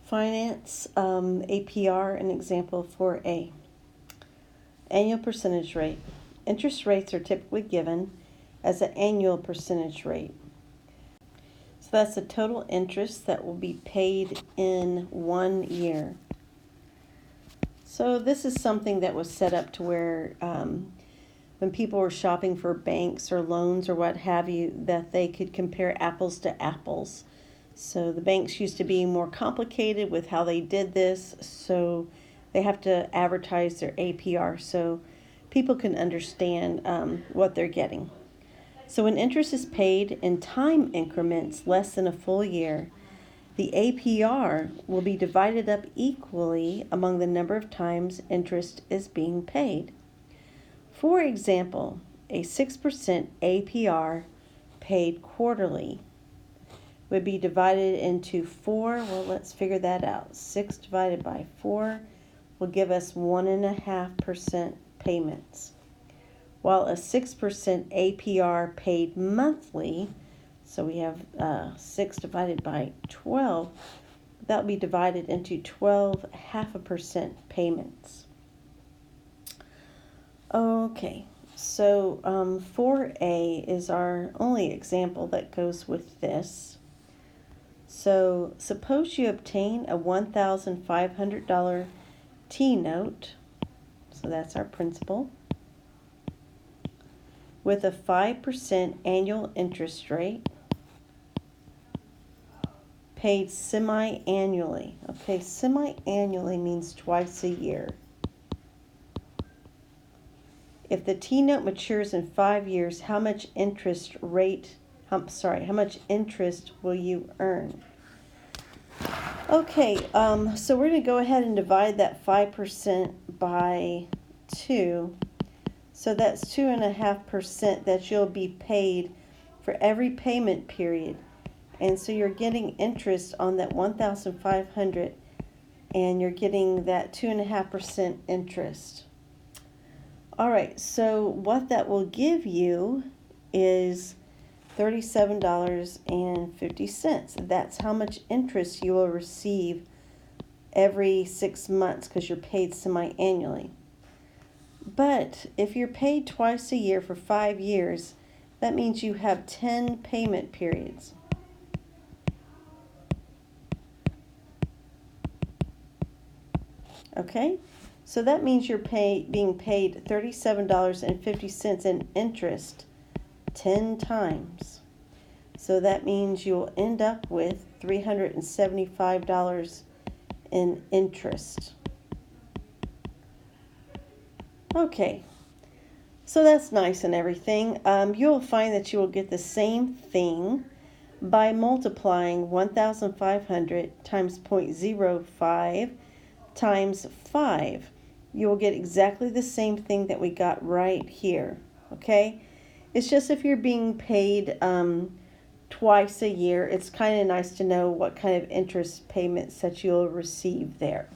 Finance, APR, an example for A. Annual percentage rate. Interest rates are typically given as an annual percentage rate. So that's the total interest that will be paid in 1 year. So this is something that was set up to where when people were shopping for banks or loans or what have you, that they could compare apples to apples. So the banks used to be more complicated with how they did this, so they have to advertise their APR so people can understand what they're getting. So when interest is paid in time increments less than a full year, the APR will be divided up equally among the number of times interest is being paid. For example, a 6% APR paid quarterly would be divided into 4. Well, let's figure that out. 6 divided by 4 will give us 1.5% payments. While a 6% APR paid monthly, so we have 6 divided by 12, that will be divided into 12.5% payments. Okay, so 4A is our only example that goes with this. So suppose you obtain a $1,500 T-note, so that's our principal, with a 5% annual interest rate, paid semi-annually. Okay, semi-annually means twice a year. If the T-note matures in 5 years, how much interest will you earn? Okay, so we're going to go ahead and divide that 5% by 2. So that's 2.5% that you'll be paid for every payment period. And so you're getting interest on that $1,500, and you're getting that 2.5% interest. All right, so what that will give you is $37.50. That's how much interest you will receive every 6 months because you're paid semi-annually. But if you're paid twice a year for 5 years, that means you have 10 payment periods. Okay, so that means you're being paid $37.50 in interest 10 times. So that means you'll end up with $375 in interest. Okay, so that's nice and everything. You'll find that you will get the same thing by multiplying 1,500 times 0.05 times 5. You will get exactly the same thing that we got right here, okay? It's just if you're being paid twice a year, it's kind of nice to know what kind of interest payments that you'll receive there.